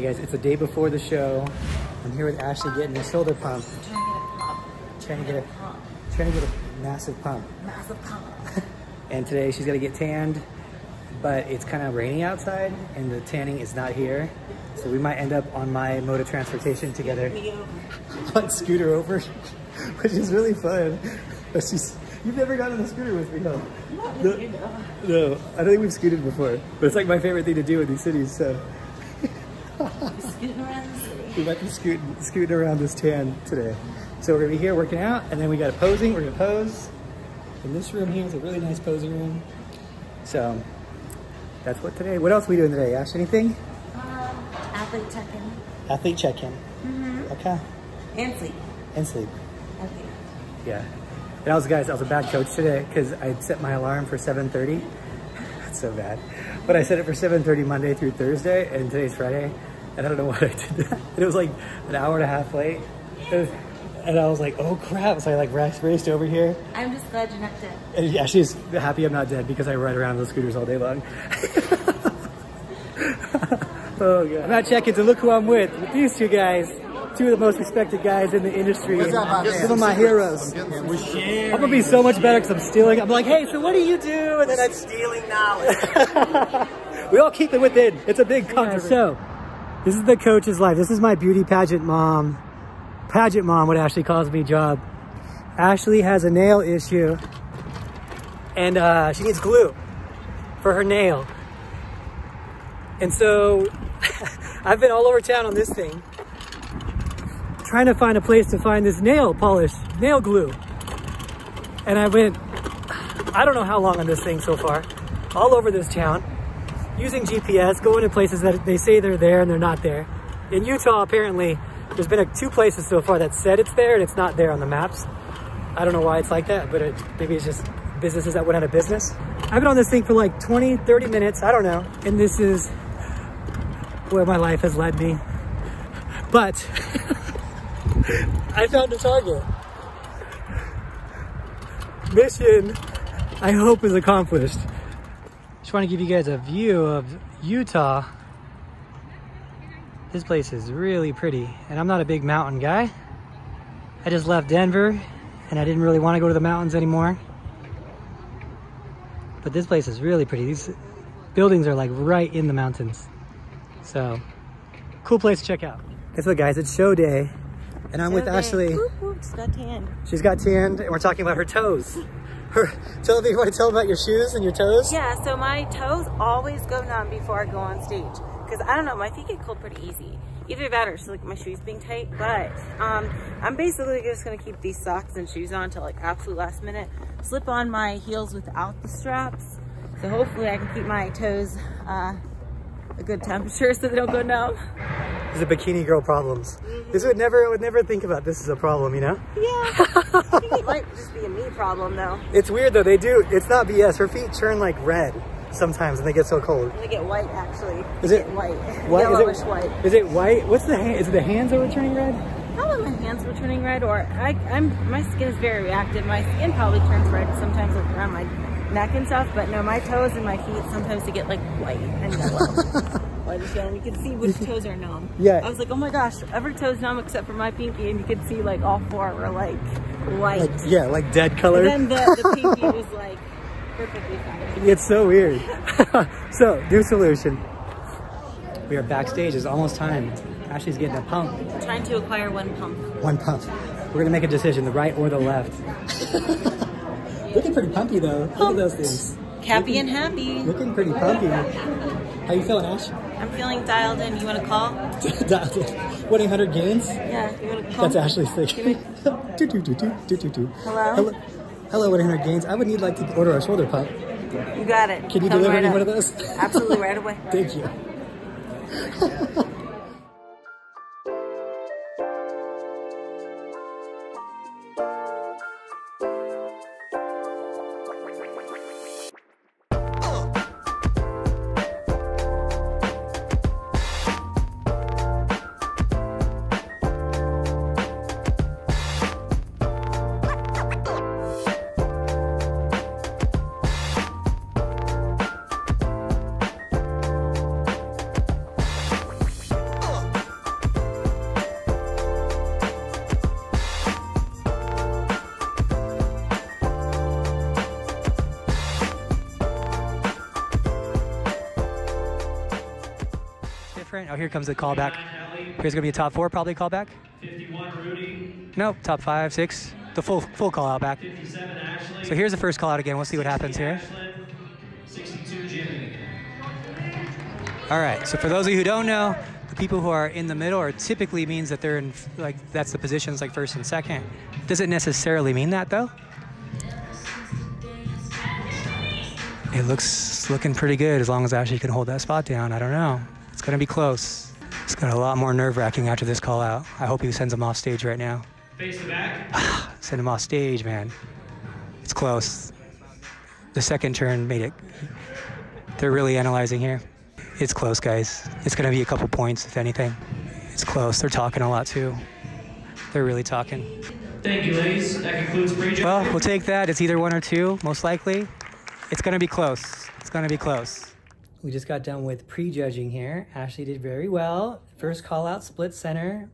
Hey guys, it's the day before the show. I'm here with Ashley getting a shoulder pump. Trying to get a massive pump. Massive pump. And today she's got to get tanned, but it's kind of raining outside and the tanning is not here. So we might end up on my mode of transportation together. On scooter over, which is really fun. But you've never gotten on a scooter with me, huh? No, I don't think we've scooted before. But it's like my favorite thing to do in these cities, so. Scooting around the city. We might be scooting around this tan today. So we're gonna be here working out, and then we got a posing. We're gonna pose. And this room here is a really nice posing room. So that's what today. What else are we doing today, Ash? Anything? Athlete check-in. Athlete check-in. Okay. And sleep. And sleep. Okay. Yeah. And I was a bad coach today because I set my alarm for 7:30. That's so bad. But I set it for 7:30 Monday through Thursday, and today's Friday. And I don't know why I did that. And it was like an hour and a half late. And I was like, oh crap. So I like raced over here. I'm just glad you're not dead. And Ashley's happy I'm not dead because I ride around those scooters all day long. Oh God. I'm at check-ins and look who I'm with these two guys. Two of the most respected guys in the industry. Some of my heroes. I'm gonna be so much better because I'm stealing. I'm like, hey, so what do you do? And then I'm stealing knowledge. We all keep it within. It's a big controversy. So, this is the coach's life. This is my beauty pageant mom. Pageant mom, what Ashley calls me, job. Ashley has a nail issue. And she needs glue for her nail. And so, I've been all over town on this thing, trying to find a place to find this nail polish, nail glue. And I went, I don't know how long on this thing so far, all over this town, using GPS, going to places that they say they're there and they're not there. In Utah, apparently, there's been two places so far that said it's there and it's not there on the maps. I don't know why it's like that, but maybe it's just businesses that went out of business. I've been on this thing for like 20, 30 minutes, I don't know. And this is where my life has led me. But I found a target. Mission, I hope, is accomplished. Just want to give you guys a view of Utah. This place is really pretty, and I'm not a big mountain guy. I just left Denver, and I didn't really want to go to the mountains anymore. But this place is really pretty. These buildings are like right in the mountains. So, cool place to check out. Guess what, guys? It's show day. And I'm with Ashley. Whoop, whoop, she's got tanned. She's got tanned, and we're talking about her toes. You want to tell them about your shoes and your toes? Yeah, so my toes always go numb before I go on stage. Because I don't know, my feet get cold pretty easy. Either that or just like my shoes being tight. But I'm basically just gonna keep these socks and shoes on till like absolute last minute. Slip on my heels without the straps. So hopefully I can keep my toes a good temperature so they don't go numb. These are bikini girl problems. This I would never think about this as a problem, you know? Yeah. I think it might just be a me problem though. It's weird though, it's not BS. Her feet turn like red sometimes when they get so cold. They get white actually. Is it white? Yellowish white. Is it white? What's the hand? Is it the hands that were turning red? Probably my hands were turning red, or my skin is very reactive. My skin probably turns red sometimes like around my neck and stuff, but no, my toes and my feet sometimes they get like white and yellow. You can see which toes are numb. Yeah. I was like, oh my gosh, every toe's numb except for my pinky, and you could see like all four were like white. Like dead color. And then the pinky was like perfectly fine. It's so weird. So, new solution. We are backstage. It's almost time. Ashley's getting a pump. I'm trying to acquire one pump. One pump. We're gonna make a decision, the right or the left. Looking pretty pumpy though. Look at those things. Happy and happy. Looking pretty pumpy. How you feeling, Ash? I'm feeling dialed in. You want to call? Dialed in. 1-800-GAINS? Yeah, you want to call? That's Ashley's thing. Hello? Hello, 1-800-GAINS. I would need like to order a shoulder pump. You got it. Can you deliver me one of those? Absolutely, right away. Thank you. different. Oh, here comes the callback. Here's gonna be a top 4 probably callback. 51 Rudy. Nope, top 5, 6. The full call out back. 57 Ashley. So here's the first call out again. We'll see what happens here. 62 Jimmy. All right, so for those of you who don't know, the people who are in the middle are typically means that they're in, like, that's the positions like first and second. Doesn't necessarily mean that though. It looking pretty good as long as Ashley can hold that spot down. I don't know. It's gonna be close. It's got a lot more nerve-wracking after this call out. I hope he sends him off stage right now. Face the back. Send him off stage, man. It's close. The second turn made it. They're really analyzing here. It's close, guys. It's gonna be a couple points, if anything. It's close. They're talking a lot too. They're really talking. Thank you, ladies. That concludes pre-judging. Well, we'll take that. It's either 1 or 2, most likely. It's gonna be close. It's gonna be close. We just got done with prejudging here. Ashley did very well. First call out, split center.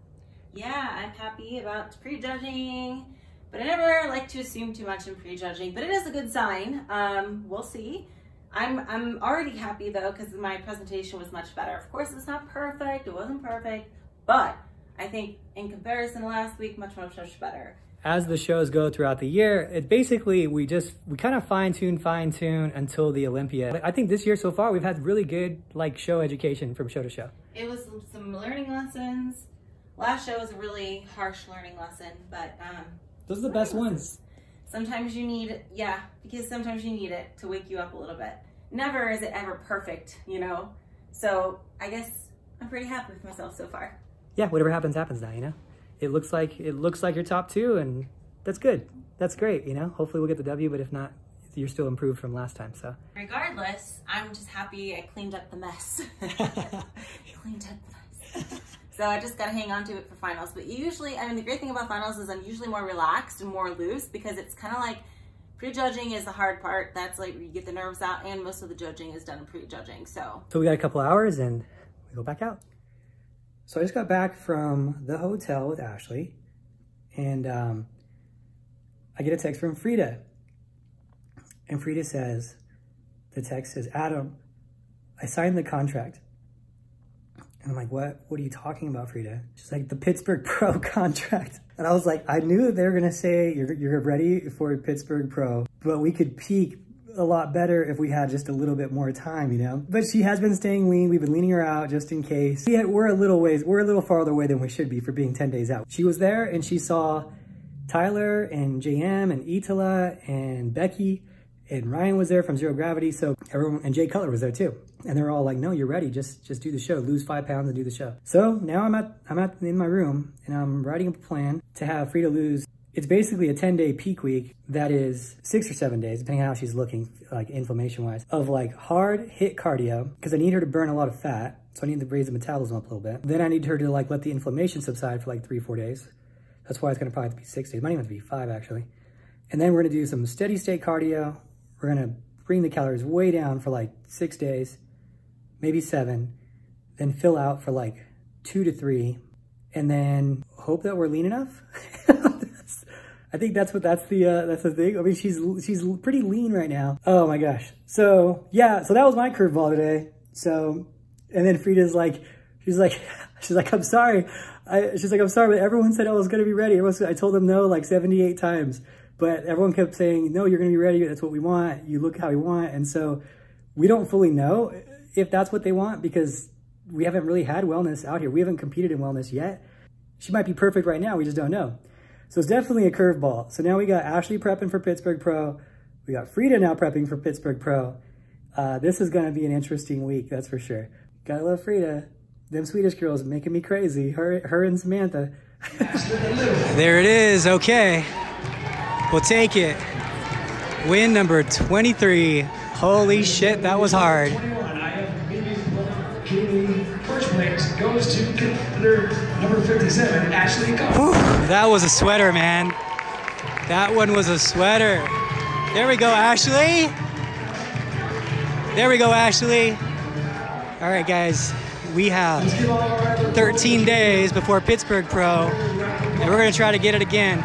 Yeah, I'm happy about prejudging, but I never like to assume too much in prejudging, but it is a good sign. We'll see. I'm already happy though, because my presentation was much better. Of course, it's not perfect. It wasn't perfect, but I think in comparison to last week, much better. As the shows go throughout the year, it basically, we kind of fine tune until the Olympia. I think this year so far, we've had really good like show education from show to show. It was some learning lessons. Last show was a really harsh learning lesson, but those are the best ones. Sometimes you need, yeah, because sometimes you need it to wake you up a little bit. Never is it ever perfect, you know? So I guess I'm pretty happy with myself so far. Yeah, whatever happens, happens now, you know? It looks like you're top 2, and that's good. That's great, you know? Hopefully we'll get the W, but if not, you're still improved from last time, so. Regardless, I'm just happy I cleaned up the mess. Cleaned up the mess. So I just gotta hang on to it for finals. But usually, I mean, the great thing about finals is I'm usually more relaxed and more loose, because it's kind of like prejudging is the hard part. That's like you get the nerves out, and most of the judging is done in prejudging, so. So we got a couple hours and we go back out. So I just got back from the hotel with Ashley, and I get a text from Frida. And Frida says, the text says, Adam, I signed the contract. And I'm like, what are you talking about, Frida? She's like, the Pittsburgh Pro contract. And I was like, I knew that they were gonna say you're ready for Pittsburgh Pro, but we could peak a lot better if we had just a little bit more time, you know? But she has been staying lean. We've been leaning her out just in case. We're a little farther away than we should be for being 10 days out. She was there and she saw Tyler and JM and Itala and Becky, and Ryan was there from Zero Gravity. So everyone, and Jay Cutler was there too. And they're all like, no, you're ready. Just do the show, lose 5 pounds and do the show. So now I'm in my room and I'm writing up a plan to have Frida lose. It's basically a 10-day peak week that is 6 or 7 days, depending on how she's looking, like inflammation-wise, of like hard hit cardio, because I need her to burn a lot of fat. So I need to raise the metabolism up a little bit. Then I need her to like let the inflammation subside for like 3-4 days. That's why it's gonna probably be 6 days. It might even have to be 5 actually. And then we're gonna do some steady state cardio. We're gonna bring the calories way down for like 6 days, maybe 7, then fill out for like 2 to 3, and then hope that we're lean enough. I think that's the thing. I mean, she's pretty lean right now. Oh my gosh. So yeah, so that was my curveball today. So, and then Frida's like, she's like, I'm sorry. I'm sorry, but everyone said I was gonna be ready. I told them no like 78 times, but everyone kept saying, no, you're gonna be ready. That's what we want. You look how we want. And so we don't fully know if that's what they want, because we haven't really had wellness out here. We haven't competed in wellness yet. She might be perfect right now. We just don't know. So it's definitely a curveball. So now we got Ashley prepping for Pittsburgh Pro. We got Frida now prepping for Pittsburgh Pro. This is gonna be an interesting week, that's for sure. Gotta love Frida. Them Swedish girls making me crazy. Her and Samantha. There it is, okay. We'll take it. Win number 23. Holy shit, that was hard. First place goes to competitor number 57, Ashley. That was a sweater, man. That one was a sweater. There we go, Ashley. There we go, Ashley. All right, guys. We have 13 days before Pittsburgh Pro, and we're gonna try to get it again.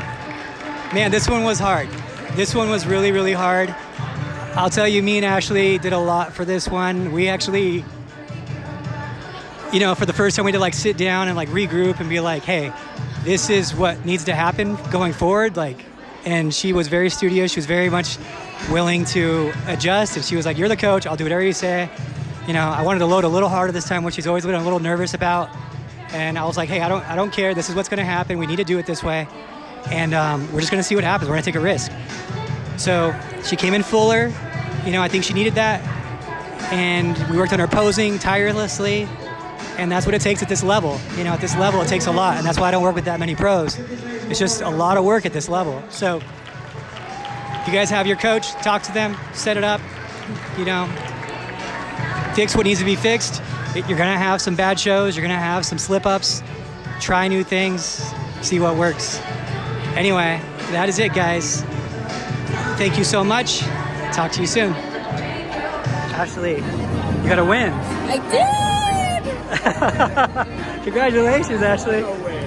Man, this one was hard. This one was really, really hard. I'll tell you, me and Ashley did a lot for this one. We actually, you know, for the first time we had to like sit down and like regroup and be like, hey, this is what needs to happen going forward. Like, and she was very studious. She was very much willing to adjust. And she was like, you're the coach. I'll do whatever you say. You know, I wanted to load a little harder this time, which she's always been a little nervous about. And I was like, hey, I don't care. This is what's going to happen. We need to do it this way. And we're just going to see what happens. We're going to take a risk. So she came in fuller. You know, I think she needed that. And we worked on her posing tirelessly. And that's what it takes at this level. You know, at this level, it takes a lot. And that's why I don't work with that many pros. It's just a lot of work at this level. So if you guys have your coach, talk to them, set it up, you know, fix what needs to be fixed. You're going to have some bad shows. You're going to have some slip-ups. Try new things. See what works. Anyway, that is it, guys. Thank you so much. Talk to you soon. Ashley, you got to win. I did! Congratulations, Ashley. No way.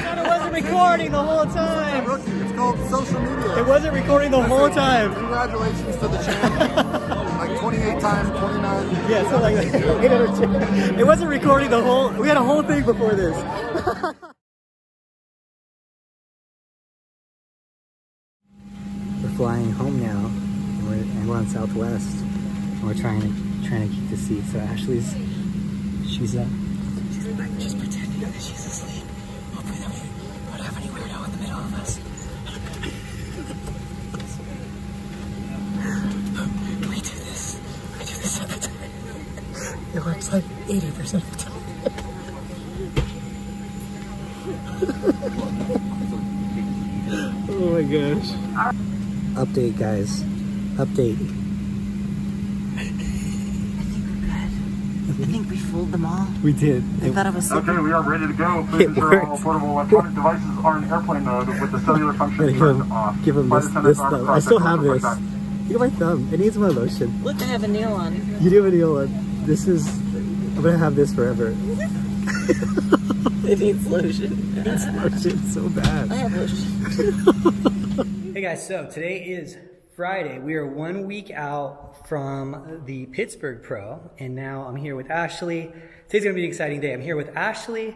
It wasn't recording the whole time. It's called social media. It wasn't recording the whole time. Congratulations to the champ. Like 28 times, 29. Yeah, so like it wasn't recording the whole. We had a whole thing before this. We're flying home now, and we're on Southwest, and we're trying to keep the seat. So Ashley's, she's pretending that she's asleep, hoping that we don't have any weirdo in the middle of us. We do this every time. It works like 80% of the time. Oh my gosh. Update, guys. Update. I think we fooled them all. We did. I thought it was so Okay, we are ready to go. Please ensure all portable electronic devices are in airplane mode with the cellular function turned off. Give him this thumb. I still have this. Look at my thumb. It needs my lotion. Look, I have a nail on. You do have a nail on. This is... I'm gonna have this forever. It needs lotion. It needs lotion so bad. I have lotion. Hey guys, so today is Friday. We are 1 week out from the Pittsburgh Pro, and now I'm here with Ashley. Today's gonna be an exciting day. I'm here with Ashley.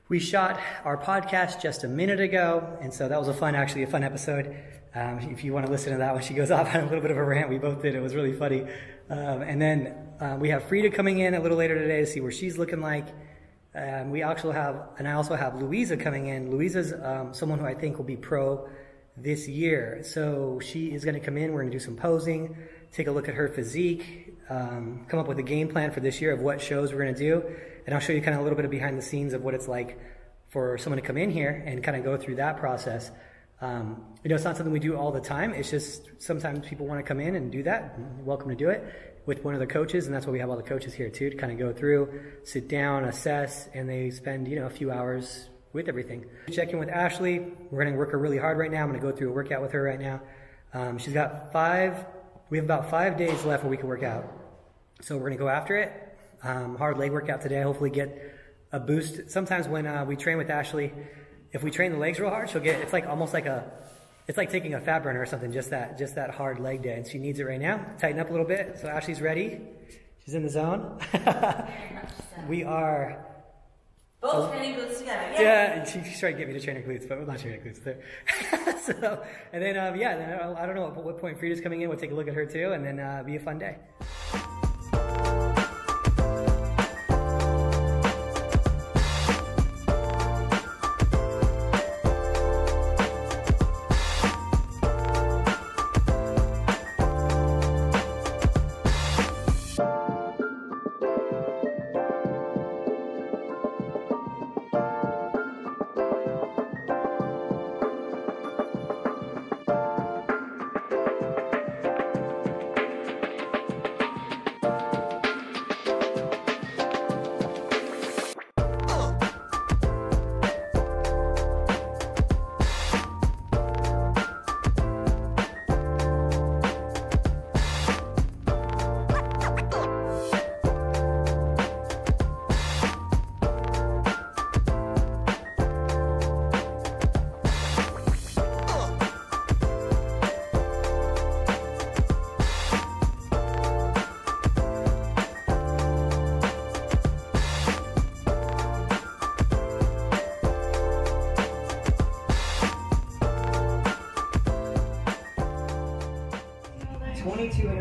We shot our podcast just a minute ago, and so that was a fun episode. If you want to listen to that one, she goes off on a little bit of a rant. We both did. It was really funny. And then we have Frida coming in a little later today to see where she's looking like. I also have Louisa coming in. Louisa's someone who I think will be pro this year. So she is going to come in. We're going to do some posing, take a look at her physique, come up with a game plan for this year of what shows we're going to do. And I'll show you kind of a little bit of behind the scenes of what it's like for someone to come in here and kind of go through that process. You know, it's not something we do all the time. It's just sometimes people want to come in and do that. You're welcome to do it with one of the coaches, and that's why we have all the coaches here too, to kind of go through, sit down, assess, and they spend, you know, a few hours with everything. Check in with Ashley. We're going to work her really hard right now. I'm going to go through a workout with her right now. We have about 5 days left where we can work out. So we're going to go after it. Hard leg workout today, hopefully get a boost. Sometimes when we train with Ashley, if we train the legs real hard, she'll get, it's like taking a fat burner or something, just that hard leg day. And she needs it right now. Tighten up a little bit. So Ashley's ready. She's in the zone. We are both training glutes together. Yeah, and she's trying to get me to train her glutes, but we're not training her glutes there. So, and then, I don't know at what point Frida's coming in. We'll take a look at her too, and then be a fun day.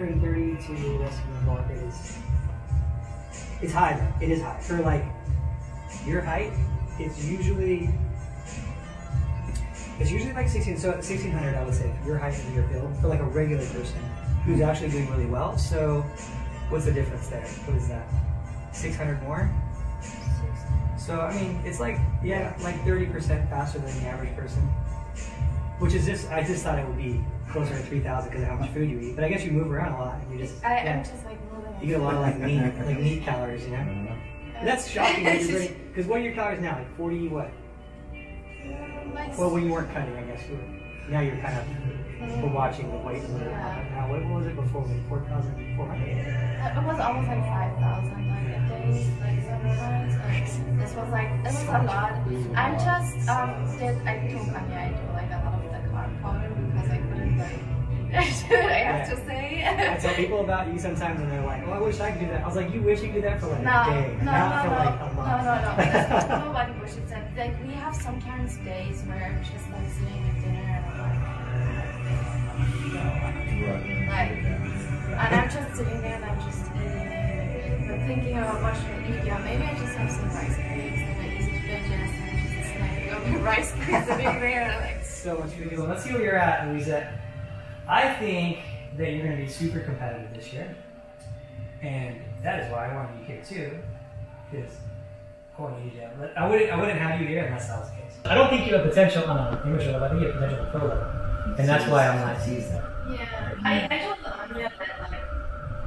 130 to the rest of the market it's high though. It is high. For like your height, it's usually like 1600 I would say, for your height and your build, for like a regular person who's actually doing really well. So what's the difference there? What is that? 600 more? So I mean, it's like, yeah, like 30% faster than the average person. Which is just, I just thought it would be closer to 3,000 because of how much food you eat. But I guess you move around a lot. And you just, I'm just like moving. You get a lot of like meat calories, you know? And that's shocking that you're really, because what are your calories now? Like 40 what? Well, when you weren't cutting, I guess. Now you're kind of watching the weight a little bit. Now, what was it before? Like 4,400? It was almost like 5,000 like a day, like sometimes. This was like, it was a lot. I'm just, I do like a lot of the carb powder because I couldn't like, I have to say. I tell people about you sometimes and they're like, oh, I wish I could do that. I was like, you wish you could do that for like a day, not for like a month. No. Nobody wishes that. Like, we have sometimes days where I'm just like sitting at dinner and I'm like, and I'm just sitting there and I'm just eating, but thinking about what should I eat. Yeah, maybe I just have some rice cakes that are easy to digest and just snacking on the rice cakes that are there. And I'm like, so much food. Well, let's see where you're at, Louisa. I think that you're going to be super competitive this year, and that is why I wanted you here too, because I want you to. I wouldn't have you here unless that was the case. I don't think you have potential on an amateur level. I think you have potential on pro level, and that's why I'm not seeing that. Yeah, I told Anya that like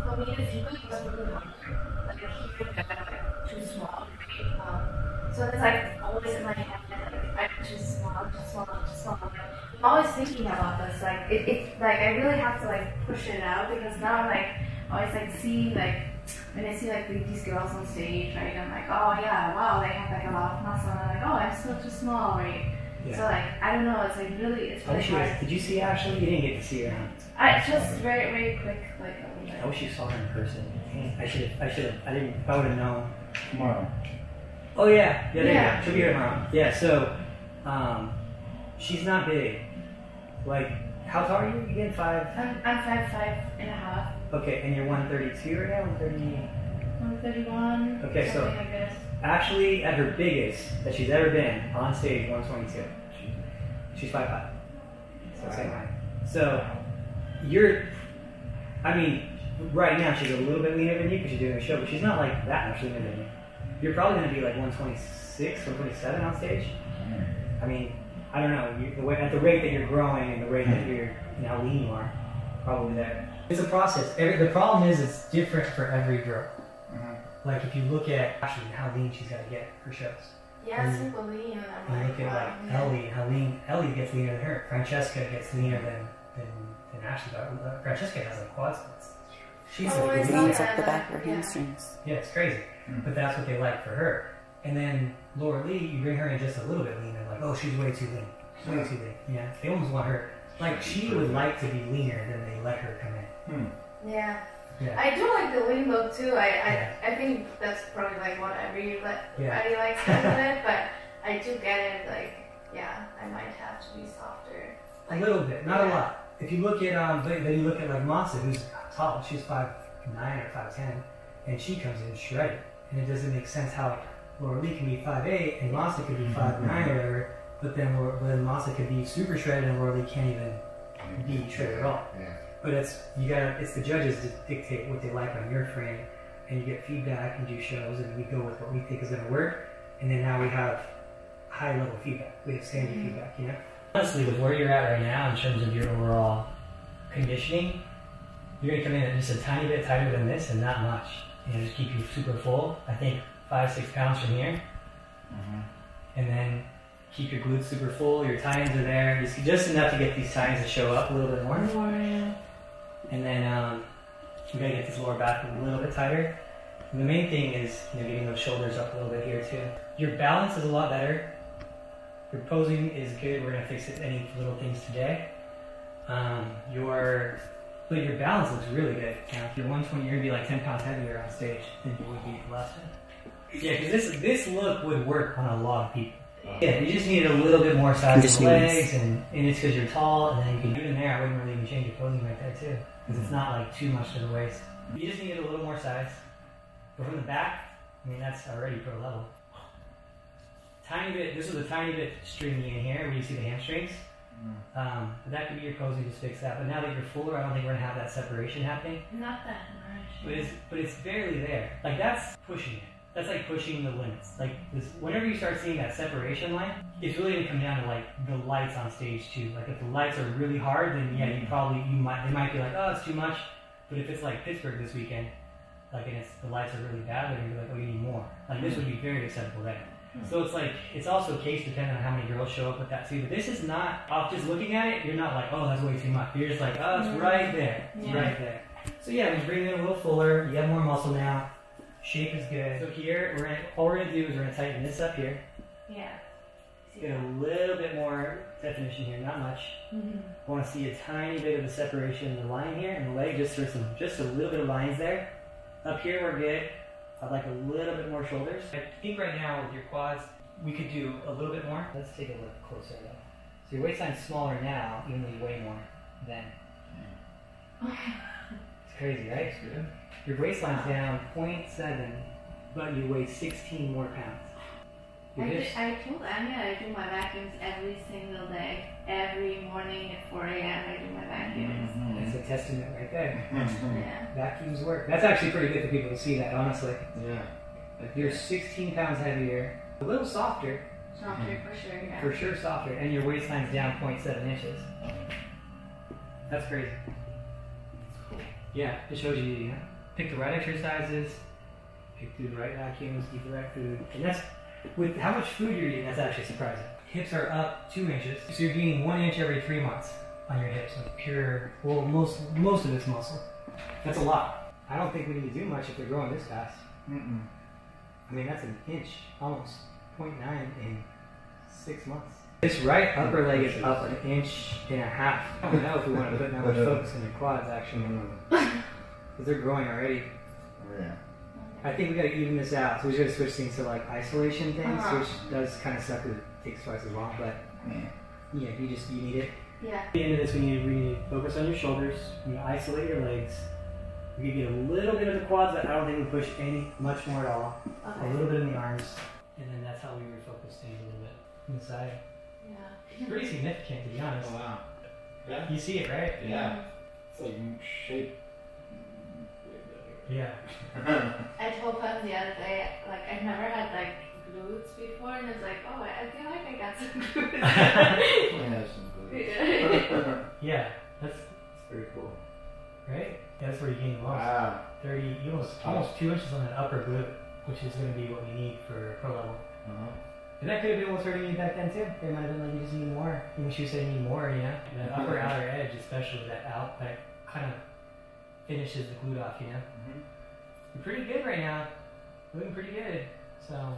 for me the people wasn't really like a human guy like too small. So it's like always in my head like I'm too small. I'm always thinking about this, like it like I really have to like push it out because now I'm like always like seeing like when I see like these girls on stage, right? I'm like, oh yeah, wow, they have like a lot of muscle, and I'm like, oh, I'm still too small, right? Yeah. So like I don't know, it's like really, it's really hard. Did you see Ashley? You didn't get to see her. I just very quick, like. I wish you saw her in person. I would have known. Tomorrow. Oh yeah. She'll be here tomorrow. Yeah, so she's not big. Like, how tall are you again? I'm 5'5.5". Okay, and you're 132 right now? 131. Okay, so like this. Actually, at her biggest that she's ever been on stage, 122. She's 5'5". So same height. So I mean, right now she's a little bit leaner than you because you're doing a show, but she's not like that much leaner than you. You're probably going to be like 126, 127 on stage. I mean, I don't know. At the rate that you're growing and the rate that you're, how lean you are, probably there. It's a process. The problem is it's different for every girl. Like if you look at Ashley, how lean she's got to get for shows. Yeah, super lean. And you look at like Ellie, how lean Ellie gets leaner than her. Francesca gets leaner than Ashley. Francesca has like quad splits. She's It leans up the back of her hamstrings. Yeah, it's crazy. But that's what they like for her. And then Laura Lee, you bring her in just a little bit leaner, like, oh, she's way too lean. She's way too lean. Yeah, they almost want her. Like, she would like to be leaner than they let her come in. Yeah. I do like the lean look too. I think that's probably like what everybody likes of it, but I do get it. Like, yeah, I might have to be softer. Like, a little bit, not a lot. If you look at then you look at like Masa, who's tall. She's 5'9" or 5'10", and she comes in shredded. And it doesn't make sense how Laura Lee can be 5'8" and Masa could be 5'9" or whatever, but then Masa could be super shredded and Laura Lee can't even be shredded at all. But it's the judges to dictate what they like on your frame, and you get feedback and do shows, and we go with what we think is going to work, and then now we have high level feedback. We have standard feedback, Honestly, with where you're at right now in terms of your overall conditioning, you're going to come in just a tiny bit tighter than this and not much. Just keep you super full. I think 5-6 pounds from here. And then keep your glutes super full. Your tie-ins are there. Just enough to get these tie-ins to show up a little bit more. And then you got to get this lower back a little bit tighter. And the main thing is getting those shoulders up a little bit here too. Your balance is a lot better. Your posing is good. We're going to fix any little things today. Your balance looks really good. If you're 120, you're going to be like 10 pounds heavier on stage than you would be last time. Yeah, because this look would work on a lot of people. Yeah, you just need a little bit more size in the legs, and it's because you're tall, and then you can do it in there. I wouldn't really even change your posing right there too, because it's not like too much to the waist. You just need a little more size. But from the back, I mean, that's already pro level. Tiny bit, this is a tiny bit stringy in here where you see the hamstrings. But that could be your posing, just fix that. But now that you're fuller, I don't think we're gonna have that separation happening. Not that much. But it's barely there. Like that's pushing it. That's like pushing the limits. Like this, whenever you start seeing that separation line, it's really gonna come down to like the lights on stage too. Like if the lights are really hard, then yeah, they might be like, oh, it's too much. But if it's like Pittsburgh this weekend, like and the lights are really bad, they're gonna be like, oh, you need more. Like this would be very acceptable there. So it's like, it's also case dependent on how many girls show up with that too. But this is not, off just looking at it, you're not like, oh, that's way too much. You're just like, oh, it's right there. It's right there. So yeah, we just bring it a little fuller. You have more muscle now. Shape is good. So here, all we're gonna do is we're gonna tighten this up here. Yeah. Get a little bit more definition here, not much. I want to see a tiny bit of the separation in the line here and the leg, just a little bit of lines there. Up here we're good. I'd like a little bit more shoulders. I think right now with your quads, we could do a little bit more. Let's take a look closer though. So your waistline's smaller now, even though you weigh more then. It's crazy, right? It's good. Your waistline's down 0.7, but you weigh 16 more pounds. I told Anya I do my vacuums every single day. Every morning at 4 a.m. I do my vacuums. That's a testament right there. Yeah. Vacuums work. That's actually pretty good for people to see that, honestly. Yeah. You're 16 pounds heavier, a little softer. Softer for sure, yeah. For sure softer, and your waistline's down 0.7 inches. That's crazy. Yeah, it shows you, pick the right exercises, pick through the right vacuums, eat the right food. And that's, with how much food you're eating, that's actually surprising. Hips are up 2 inches, so you're gaining 1 inch every 3 months on your hips. Like pure, well, most of it's muscle. That's a lot. I don't think we need to do much if they're growing this fast. I mean, that's an inch, almost 0.9 in 6 months. This right upper leg is up 1.5 inches. I don't know if we want to put that much focus on the quads, actually. Because they're growing already. Yeah. I think we got to even this out. So we just got to switch things to like isolation things, which does kind of suck because it takes twice as long. But yeah, you need it. Yeah. At the end of this, we need to focus on your shoulders. We isolate your legs. We can get a little bit of the quads, but I don't think we push much more at all. Okay. A little bit in the arms, and then that's how we refocus things a little bit inside. Yeah. It's pretty significant, to be honest. Oh, wow. Yeah. You see it, right? Yeah. It's like shape. Yeah. I told him the other day, like I've never had like glutes before, and it's like, oh, I feel like I got some glutes. I have some glutes. Yeah, that's very cool. Right? Yeah, that's where you gain the most. Wow. 30, almost 2 inches on that upper glute, which is going to be what we need for pro level. And that could have been what's hurting you back then too. They might have been like, you just need more. Even she said you need more, you know? That upper outer edge, especially that kind of finishes the glute off, you know? You're pretty good right now. Looking pretty good. So.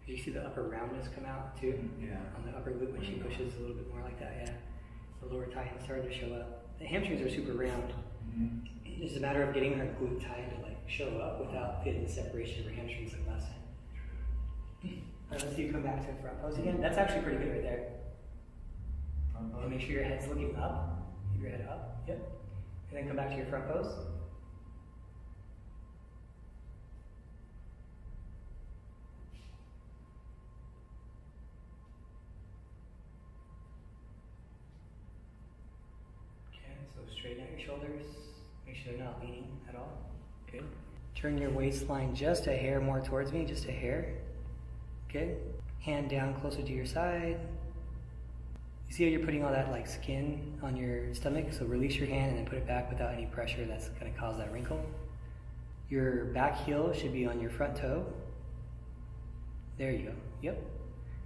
You see the upper roundness come out too? Yeah. On the upper glute when she pushes a little bit more like that, yeah. The lower thigh is starting to show up. The hamstrings are super round. It's just a matter of getting her glute tie to like show up without getting the separation of her hamstrings like last time. Alright, let's see you come back to front pose again. That's actually pretty good right there. And make sure your head's looking up. Keep your head up. Yep. And then come back to your front pose. So straighten out your shoulders, make sure they're not leaning at all. Good. Turn your waistline just a hair more towards me, just a hair. Good. Hand down closer to your side. You see how you're putting all that like skin on your stomach? So release your hand and then put it back without any pressure. That's gonna cause that wrinkle. Your back heel should be on your front toe. There you go, yep.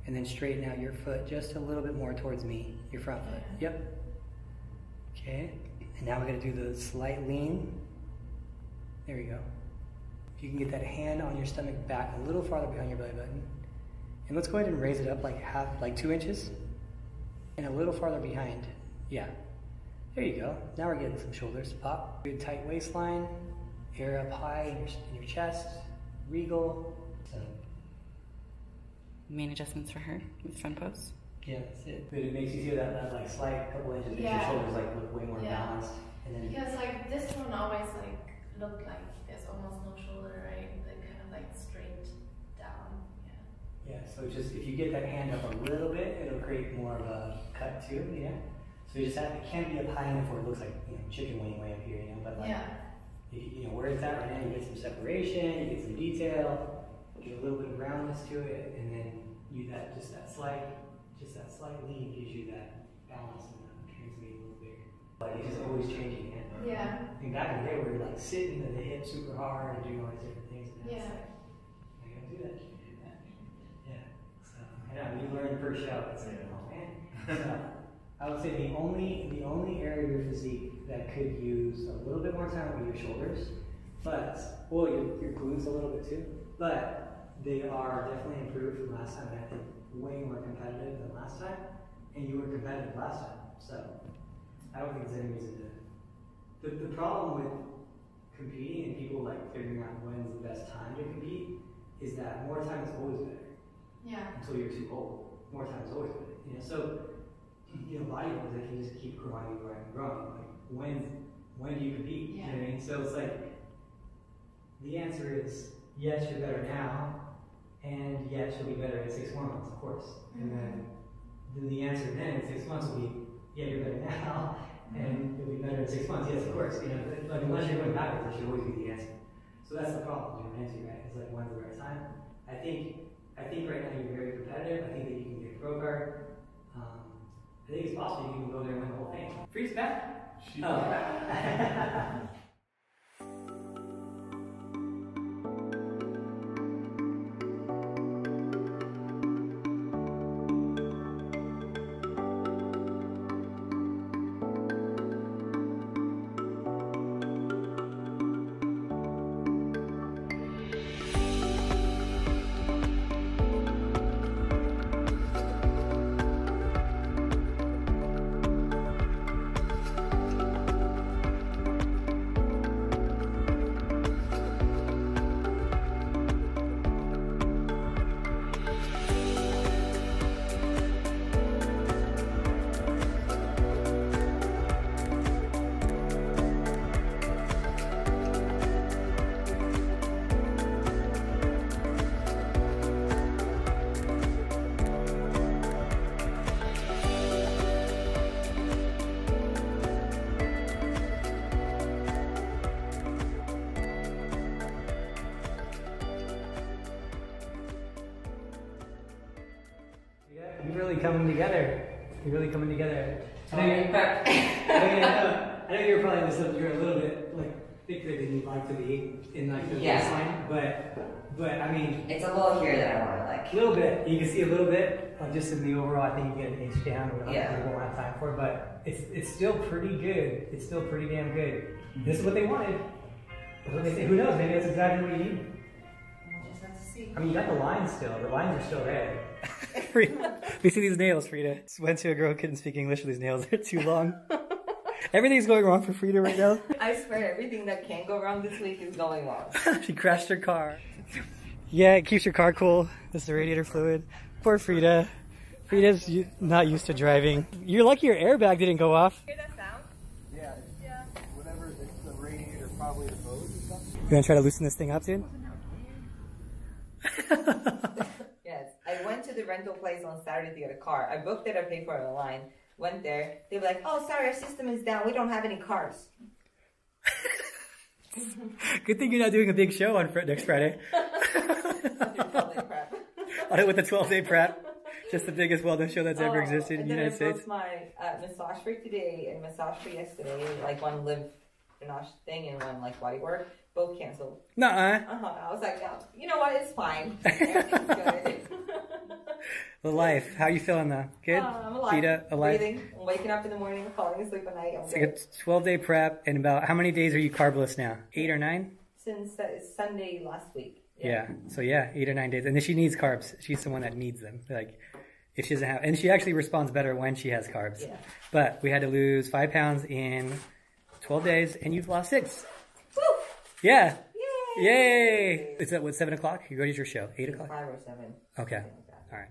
And then straighten out your foot just a little bit more towards me, your front foot, yep. Okay, and now we're gonna do the slight lean. There you go. If you can get that hand on your stomach back a little farther behind your belly button. And let's go ahead and raise it up like 2 inches. And a little farther behind, yeah. There you go, now we're getting some shoulders, pop. Good tight waistline, air up high in your chest, regal. So. Main adjustments for her with front pose. Yeah, that's it. But it makes you feel that like slight couple inches, makes your shoulders like look way more balanced. And then because like this one always like looked like there's almost no shoulder, right? Like kind of like straight down. Yeah, so just if you get that hand up a little bit, it'll create more of a cut too, you know? So you just have, it can't be up high enough where it looks like, you know, chicken wing way up here, you know? But like, if you know, where it's at right now, you get some separation, you get some detail, get a little bit of roundness to it, and then you just that slight lean gives you that balance and that appearance to be a little bigger. Like it's just always changing, man. Yeah. I think back in the day where you're like sitting at the hip super hard and doing all these different things. And it's like, I gotta do that, you can do that. Yeah. So I know you learn the first show, it's like, oh man. So I would say the only area of your physique that could use a little bit more time would be your shoulders, but your glutes a little bit too. But they are definitely improved from last time, and I think way more competitive than last time. And you were competitive last time, so I don't think there's any reason to. The problem with competing and people like figuring out when's the best time to compete is that more time is always better. Yeah. Until you're too old, more time is always better. You know, so you know, bodybuilders, they can just keep growing and growing and growing. Like when do you compete? You know what I mean? So it's like the answer is yes, you're better now, and yes, you'll be better in 6 more months, of course. And then the answer then in 6 months will be, yeah, you're better now, and you'll be better in 6 months. Yes, of course. You know, like unless you're going backwards, that should always be the answer. So that's the problem with your answer, right? It's like when's the right time? I think right now you're very competitive. I think that you can get a pro card. I think it's possible you can go there and win the whole thing. Freeze back. She's back. You're really coming together. You're really coming together. I know you're probably you're a little bit like thicker than you'd like to be in like the baseline, but I mean it's a little here that I want to like. A little bit. You can see a little bit, like just in the overall. I think you get an inch down, or we won't have time for, but it's still pretty good. It's still pretty damn good. This is what they wanted. That's what they say. Who knows? Maybe that's exactly what you need. We'll just have to see. I mean, you got the lines still. The lines are still there. We see these nails, Frida. Went to a girl who couldn't speak English with these nails. They're too long. Everything's going wrong for Frida right now. I swear, everything that can go wrong this week is going wrong. She crashed her car. Yeah, it keeps your car cool. This is the radiator fluid. Poor Frida. Frida's not used to driving. You're lucky your airbag didn't go off. Hear that sound? Yeah. Whatever, it's the radiator, probably the hose or something. You gonna try to loosen this thing up, dude? Yes, I went to the rental place on Saturday to get a car. I booked it, I paid for it online. Went there, they were like, oh, sorry, our system is down. We don't have any cars. Good thing you're not doing a big show on next Friday. With the 12-day prep. On it with the 12-day prep. Just the biggest wellness show that's ever existed in the United States. And then I booked my massage for today and massage for yesterday. Like one live thing and one like body work. Both canceled. Nuh-uh. I was like, yeah, you know what? It's fine. Everything's good. The life. How are you feeling though? Good? I'm alive. Feet up, alive? Breathing. I'm waking up in the morning, falling asleep at night. It's like a 12-day prep, and about how many days are you carbless now? 8 or 9? Since Sunday last week. Yeah. So yeah, 8 or 9 days. And then she needs carbs. She's the one that needs them. Like, if she doesn't have, and she actually responds better when she has carbs. Yeah. But we had to lose 5 pounds in 12 days, and you've lost 6. Woo! Yeah. Yay! Yay! It's at what, 7 o'clock? You go to your show. 8 o'clock? 5 or 7. Okay. All right.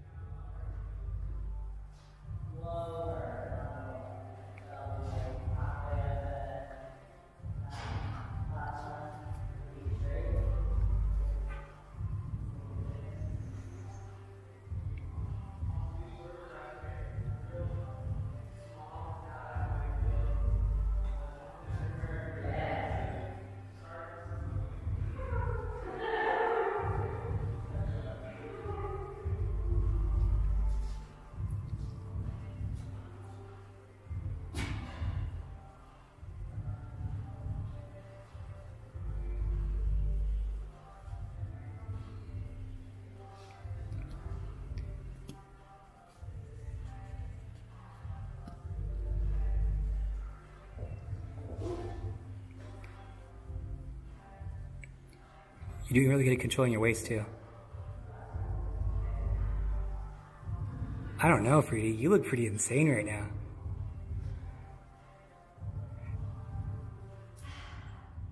You're doing really good at controlling your waist too. I don't know, Freedy. You look pretty insane right now.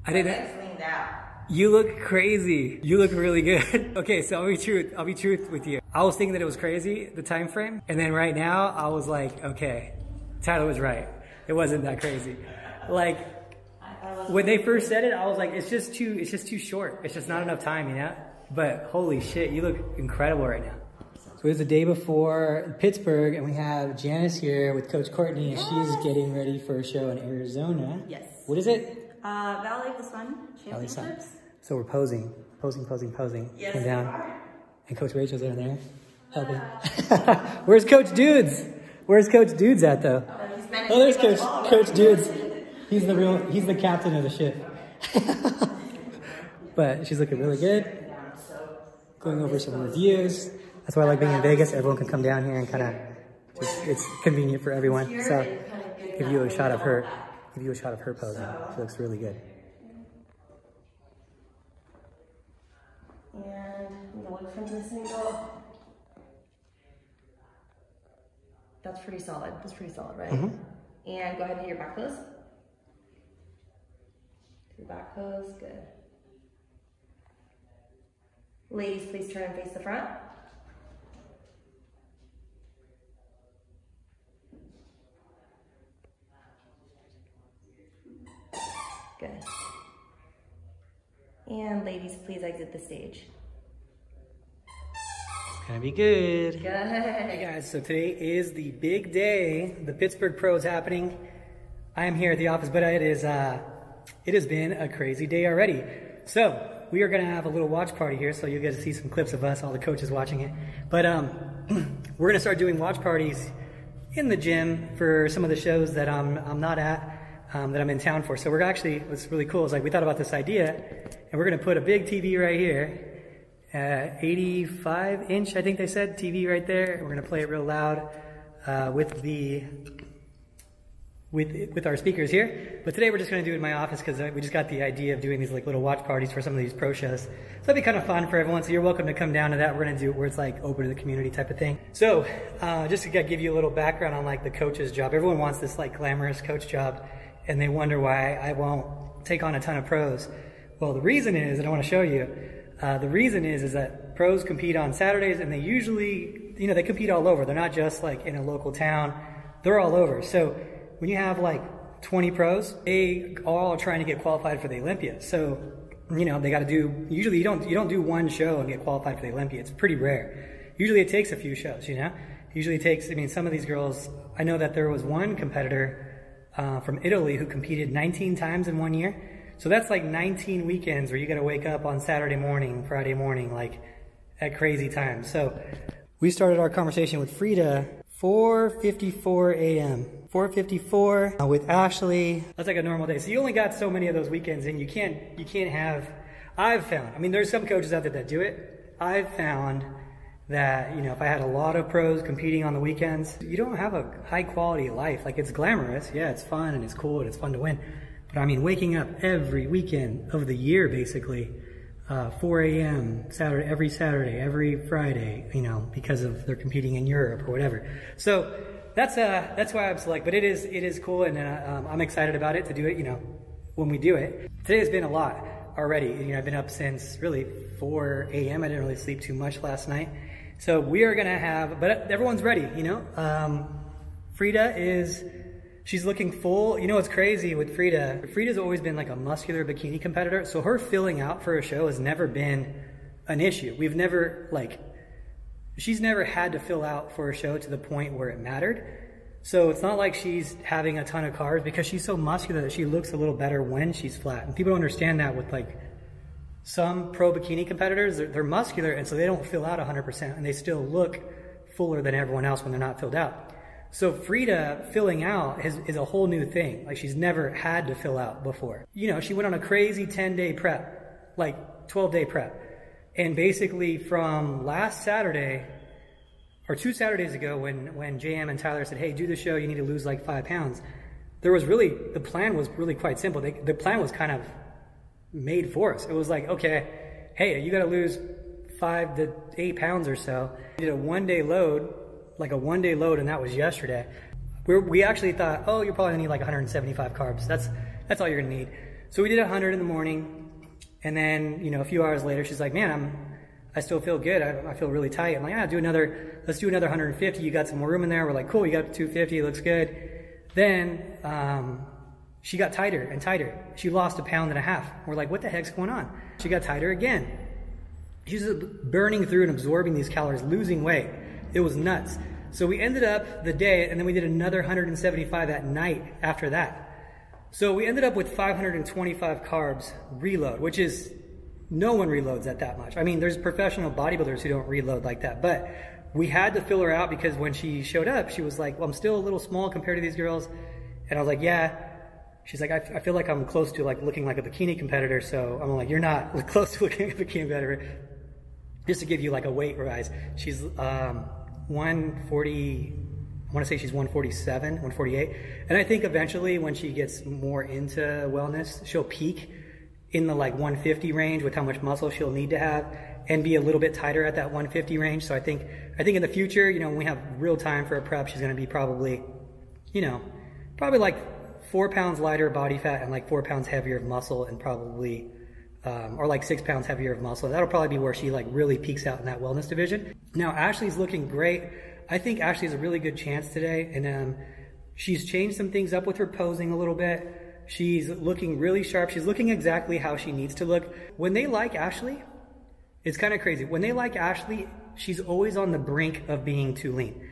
I didn't. You look crazy. You look really good. Okay, so I'll be truth with you. I was thinking that it was crazy, the time frame, and then right now I was like, okay, Tyler was right. It wasn't that crazy. Like, when they first said it, I was like, it's just too short. It's just not enough time, you know? But holy shit, you look incredible right now. So it's the day before Pittsburgh, and we have Janice here with Coach Courtney, and she's getting ready for a show in Arizona. Yes. What is it? Valley of the Sun Championships. So we're posing. Yes, Came down. And Coach Rachel's in there helping. Where's Coach Dudes? Where's Coach Dudes at though? Oh, there's Coach Dudes. He's the captain of the ship. But she's looking really good. Going over some reviews. That's why I like being in Vegas. Everyone can come down here and kind of, it's convenient for everyone. So give you a shot of her posing. She looks really good. And look from this angle. That's pretty solid. Right? Mm-hmm. And go ahead and hit your back pose. Your back pose, good. Ladies, please turn and face the front. Good. And ladies, please exit the stage. It's gonna be good. Good. Hey guys, so today is the big day. The Pittsburgh Pro is happening. I am here at the office, but it has been a crazy day already. So we are gonna have a little watch party here, so you'll get to see some clips of us, all the coaches watching it. But we're gonna start doing watch parties in the gym for some of the shows that I'm not at, that I'm in town for. So we're actually, what's really cool is like we thought about this idea, and we're gonna put a big TV right here, 85-inch, I think they said, TV right there. We're gonna play it real loud with our speakers here. But today we're just gonna do it in my office because we just got the idea of doing these like little watch parties for some of these pro shows. So that'd be kind of fun for everyone. So you're welcome to come down to that. We're gonna do it where it's like open to the community type of thing. So just to give you a little background on like the coach's job. Everyone wants this like glamorous coach job, and they wonder why I won't take on a ton of pros. Well, the reason is, and I wanna show you, the reason is that pros compete on Saturdays, and they usually, they compete all over. They're not just like in a local town, they're all over. So when you have like 20 pros, they are all trying to get qualified for the Olympia. So, they got to do, usually you don't do one show and get qualified for the Olympia. It's pretty rare. Usually it takes a few shows, Usually it takes, some of these girls, I know that there was one competitor from Italy who competed 19 times in 1 year. So that's like 19 weekends where you got to wake up on Saturday morning, Friday morning, like at crazy times. So We started our conversation with Frida 4:54 a.m. 4:54 with Ashley. That's like a normal day. So you only got so many of those weekends, and you can't have. I've found. I mean, there's some coaches out there that do it. I've found that, you know, if I had a lot of pros competing on the weekends, you don't have a high quality life. Like, it's glamorous, yeah, it's fun and it's cool and it's fun to win. But I mean, waking up every weekend of the year, basically, 4 a.m. Saturday, every Friday, you know, because of they're competing in Europe or whatever. So that's why I'm select. But it is cool, and I'm excited about it to do it. You know, when we do it. Today has been a lot already. You know, I've been up since really 4 a.m. I didn't really sleep too much last night. So we are gonna have, but everyone's ready. You know, Frida is. She's looking full. You know what's crazy with Frida? Frida's always been like a muscular bikini competitor, so her filling out for a show has never been an issue. We've never, like, she's never had to fill out for a show to the point where it mattered. So it's not like she's having a ton of carbs, because she's so muscular that she looks a little better when she's flat. And people don't understand that with, like, some pro bikini competitors. They're muscular, and so they don't fill out 100%, and they still look fuller than everyone else when they're not filled out. So Frida filling out is a whole new thing. Like, she's never had to fill out before. You know, she went on a crazy 10-day prep, like 12-day prep. And basically from last Saturday, or 2 Saturdays ago, when JM and Tyler said, hey, do the show, you need to lose like 5 pounds. The plan was really quite simple. The plan was kind of made for us. It was like, okay, hey, you gotta lose 5 to 8 pounds or so. We did a 1-day load, and that was yesterday. We actually thought, oh, you're probably gonna need like 175 carbs. That's all you're gonna need. So we did 100 in the morning, and then, you know, a few hours later, she's like, man, I still feel good. I feel really tight. I'm like, let's do another 150. You got some more room in there. We're like, cool, you got 250, looks good. Then she got tighter and tighter. She lost 1.5 pounds. We're like, what the heck's going on? She got tighter again. She's burning through and absorbing these calories, losing weight. It was nuts. So we ended up the day, and then we did another 175 at night after that. So we ended up with 525 carbs reload, which is, no one reloads at that much. I mean, there's professional bodybuilders who don't reload like that, but we had to fill her out, because when she showed up, she was like, well, I'm still a little small compared to these girls. And I was like, yeah. She's like, I feel like I'm close to like looking like a bikini competitor. So I'm like, you're not close to looking like a bikini competitor. Just to give you like a weight rise. She's 140, I want to say she's 147, 148. And I think eventually when she gets more into wellness, she'll peak in the like 150 range with how much muscle she'll need to have, and be a little bit tighter at that 150 range. So I think in the future, you know, when we have real time for a prep, she's going to be probably, you know, probably like 4 pounds lighter body fat and like 4 pounds heavier of muscle, and probably or like 6 pounds heavier of muscle. That'll probably be where she like really peaks out in that wellness division. Now Ashley's looking great. I think Ashley has a really good chance today, and she's changed some things up with her posing a little bit. She's looking really sharp. She's looking exactly how she needs to look. When they like Ashley, it's kind of crazy. When they like Ashley, she's always on the brink of being too lean.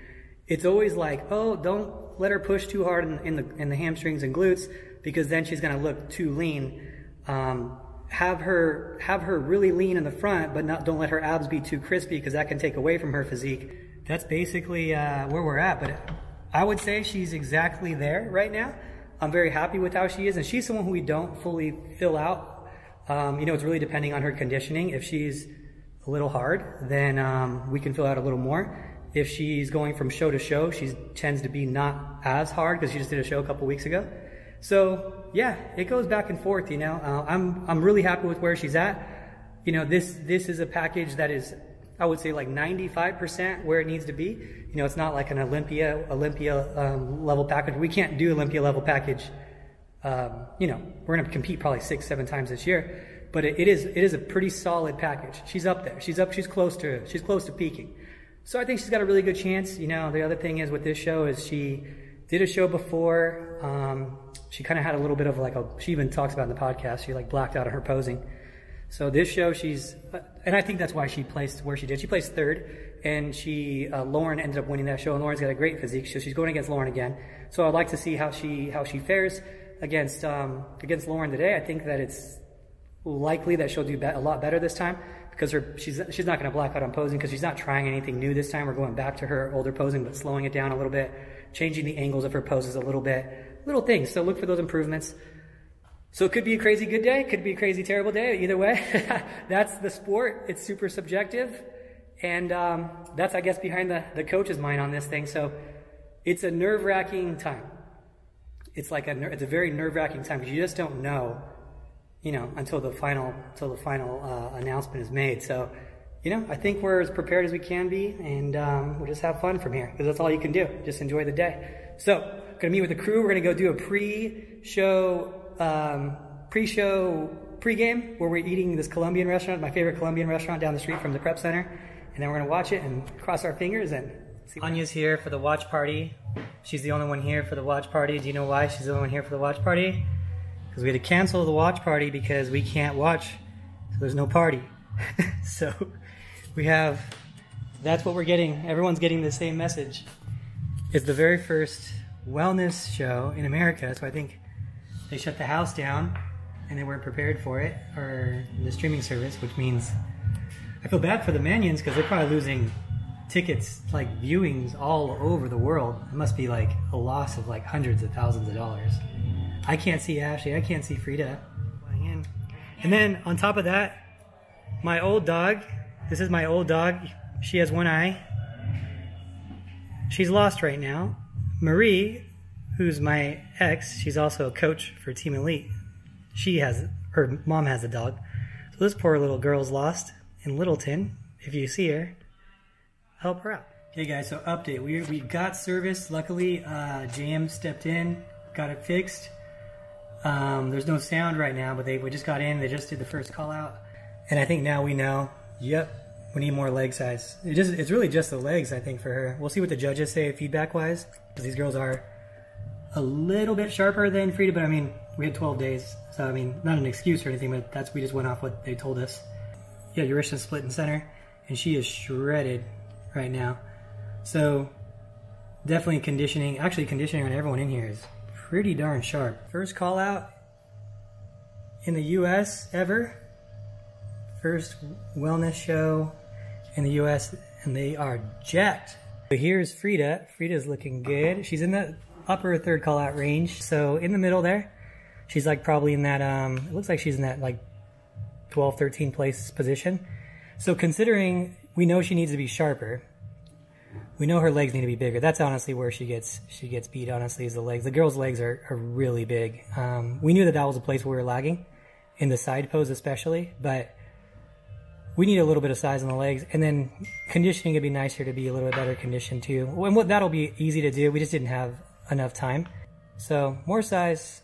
It's always like, oh, don't let her push too hard in the hamstrings and glutes, because then she's going to look too lean. Have her really lean in the front, but don't let her abs be too crispy, because that can take away from her physique. That's basically where we're at. But I would say she's exactly there right now. I'm very happy with how she is, and she's someone who we don't fully fill out. You know, it's really depending on her conditioning. If she's a little hard, then we can fill out a little more. If she's going from show to show, she tends to be not as hard, because she just did a show a couple weeks ago. So yeah, it goes back and forth, you know. I'm really happy with where she's at. You know, this is a package that is, I would say, like 95% where it needs to be. You know, it's not like an Olympia level package. We can't do Olympia level package. You know, we're gonna compete probably 6-7 times this year, but it is a pretty solid package. She's up there. She's close to peaking. So I think she's got a really good chance. You know, the other thing is with this show is she did a show before. She kind of had a little bit of like she even talks about in the podcast, she like blacked out on her posing. So this show and I think that's why she placed where she did. She placed 3rd, and Lauren ended up winning that show, and Lauren's got a great physique, so she's going against Lauren again. So I'd like to see how she fares against Lauren today. I think that it's likely that she'll do a lot better this time, because she's not going to black out on posing because she's not trying anything new this time. We're going back to her older posing, but slowing it down a little bit, changing the angles of her poses a little bit, little things. So look for those improvements. So it could be a crazy good day, could be a crazy terrible day. Either way, that's the sport. It's super subjective, and that's, I guess, behind the coach's mind on this thing. So it's a nerve-wracking time. It's like it's a very nerve-wracking time because you just don't know, you know, until the final announcement is made. So, you know, I think we're as prepared as we can be, and we'll just have fun from here because that's all you can do. Just enjoy the day. So, gonna meet with the crew. We're gonna go do a pre-show, pre-game where we're eating this Colombian restaurant, my favorite Colombian restaurant down the street from the prep center, and then we're gonna watch it and cross our fingers and see. Anya's here for the watch party. She's the only one here for the watch party. Do you know why she's the only one here for the watch party? Because we had to cancel the watch party because we can't watch, so there's no party. So we have, that's what we're getting. Everyone's getting the same message. It's the very first wellness show in America, so I think they shut the house down and they weren't prepared for it, or the streaming service, which means I feel bad for the Manions because they're probably losing tickets, like viewings all over the world. It must be like a loss of like hundreds of thousands of dollars. I can't see Ashley, I can't see Frida. And then on top of that, my old dog, this is my old dog, she has one eye. She's lost right now. Marie, who's my ex, she's also a coach for Team Elite. Her mom has a dog. So this poor little girl's lost in Littleton. If you see her, help her out. Okay guys, so update. We got service. Luckily, JM stepped in, got it fixed. There's no sound right now, but we just got in. They just did the first call out. And I think now we know, yep, we need more leg size. It's really just the legs, I think, for her. We'll see what the judges say feedback-wise, because these girls are a little bit sharper than Frida, but I mean, we had 12 days. So, I mean, not an excuse or anything, but we just went off what they told us. Yeah, Euryshna's split in center, and she is shredded right now. So, definitely conditioning. Actually, conditioning on everyone in here is pretty darn sharp. First call out in the US ever. First wellness show in the US, and they are jacked. So here's Frida. Frida's looking good. She's in the upper third call out range. So in the middle there, she's like probably in that, it looks like she's in that like 12, 13 place position. So considering we know she needs to be sharper, we know her legs need to be bigger. That's honestly where she gets beat, honestly, is the legs. The girl's legs are really big. We knew that was a place where we were lagging, in the side pose especially, but we need a little bit of size on the legs, and then conditioning would be nicer to be a little bit better conditioned too. And that'll be easy to do. We just didn't have enough time. So more size,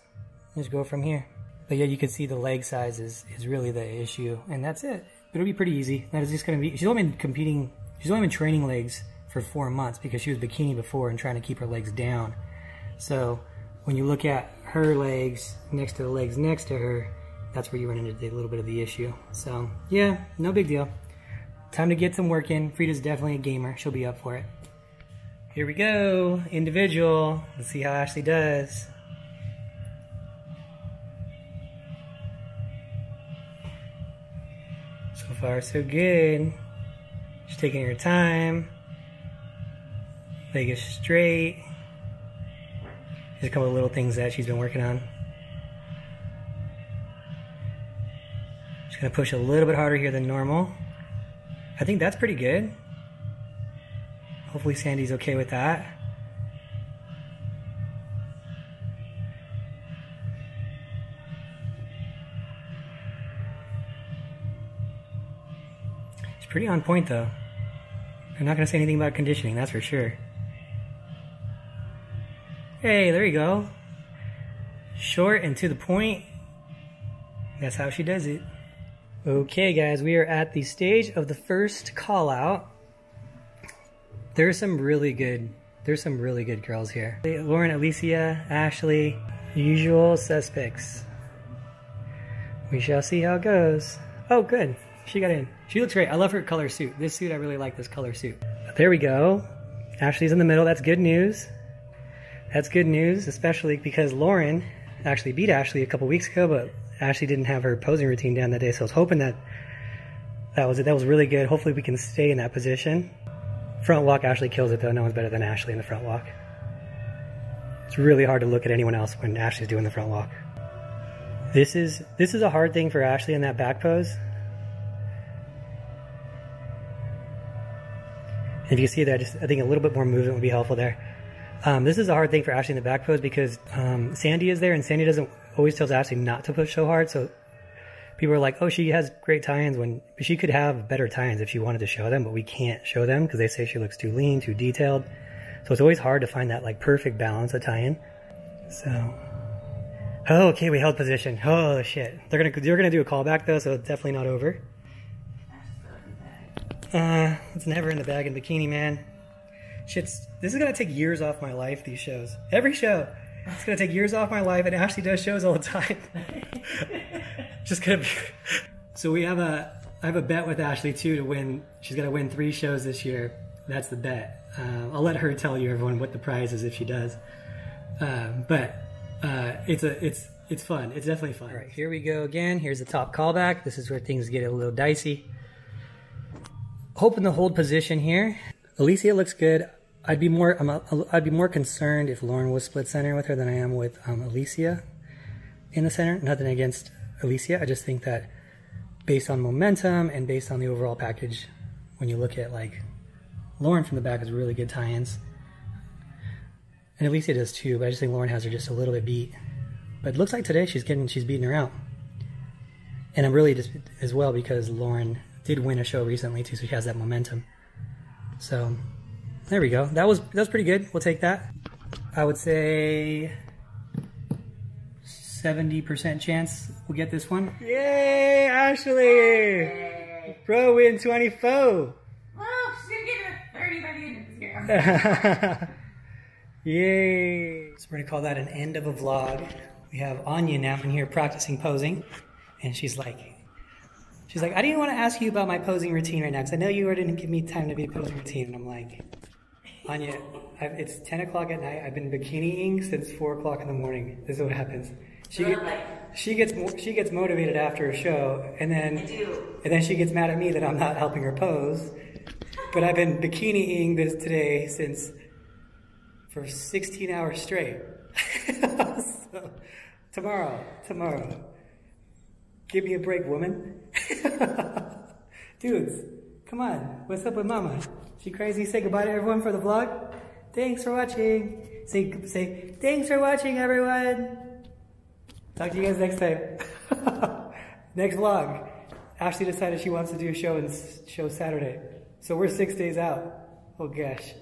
just go from here. But yeah, you can see the leg size is really the issue, and that's it. It'll be pretty easy. That is just gonna be, she's only been training legs for 4 months because she was bikini before and trying to keep her legs down. So when you look at her legs next to the legs next to her, that's where you run into a little bit of the issue. So yeah, no big deal. Time to get some work in. Frida's definitely a gamer. She'll be up for it. Here we go, individual. Let's see how Ashley does. So far, so good. She's taking her time. Leg is straight. There's a couple of little things that she's been working on. Just gonna push a little bit harder here than normal. I think that's pretty good. Hopefully Sandy's okay with that. It's pretty on point though. I'm not gonna say anything about conditioning, that's for sure. Hey, there you go. Short and to the point. That's how she does it. Okay guys, we are at the stage of the first call out. There's some really good girls here. Lauren, Alicia, Ashley, usual suspects. We shall see how it goes. Oh good, she got in. She looks great. I love her color suit. This suit, I really like this color suit. There we go. Ashley's in the middle, that's good news. That's good news, especially because Lauren actually beat Ashley a couple weeks ago, but Ashley didn't have her posing routine down that day, so I was hoping that That was it. That was really good. Hopefully we can stay in that position. Front walk, Ashley kills it though. No one's better than Ashley in the front walk. It's really hard to look at anyone else when Ashley's doing the front walk. This is a hard thing for Ashley in that back pose. And if you see that, I think a little bit more movement would be helpful there. This is a hard thing for Ashley in the back pose because Sandy is there, and Sandy always tells Ashley not to push so hard. So people are like, oh, she has great tie-ins, when she could have better tie-ins if she wanted to show them, but we can't show them because they say she looks too lean, too detailed. So it's always hard to find that like perfect balance of tie-in. So, oh, okay, we held position. Oh shit, they're gonna do a callback though, so it's definitely not over. It's never in the bag in bikini, man. This is gonna take years off my life, these shows. Every show. It's gonna take years off my life, and Ashley does shows all the time. Just gonna be... So I have a bet with Ashley too to win. She's gotta win 3 shows this year. That's the bet. I'll let her tell you, everyone, what the prize is if she does. But it's fun. It's definitely fun. All right, here we go again. Here's the top callback. This is where things get a little dicey. Hoping to hold position here. Alicia looks good. I'd be more concerned if Lauren was split center with her than I am with Alicia in the center. Nothing against Alicia. I just think that based on momentum and based on the overall package, when you look at like Lauren from the back has really good tie-ins. And Alicia does too, but I just think Lauren has her just a little bit beat. But it looks like today she's beating her out. And I'm really just as well because Lauren did win a show recently too, so she has that momentum. So there we go. That was pretty good. We'll take that. I would say 70% chance we'll get this one. Yay, Ashley! Yay. Pro win 24. Well, she's gonna get a 30 by the end of this year. Yay! So we're gonna call that an end of a vlog. We have Anya now in here practicing posing, and she's like, I didn't want to ask you about my posing routine right now because I know you didn't give me time to be posing routine. And I'm like, Anya, it's 10 o'clock at night. I've been bikiniing since 4 o'clock in the morning. This is what happens. She gets motivated after a show, and then she gets mad at me that I'm not helping her pose. But I've been bikiniing this today for 16 hours straight. So, tomorrow. Give me a break, woman. Dudes, come on. What's up with mama? She crazy? Say goodbye to everyone for the vlog. Thanks for watching. Say thanks for watching, everyone. Talk to you guys next time. Next vlog. Ashley decided she wants to do a show Saturday. So we're 6 days out. Oh gosh.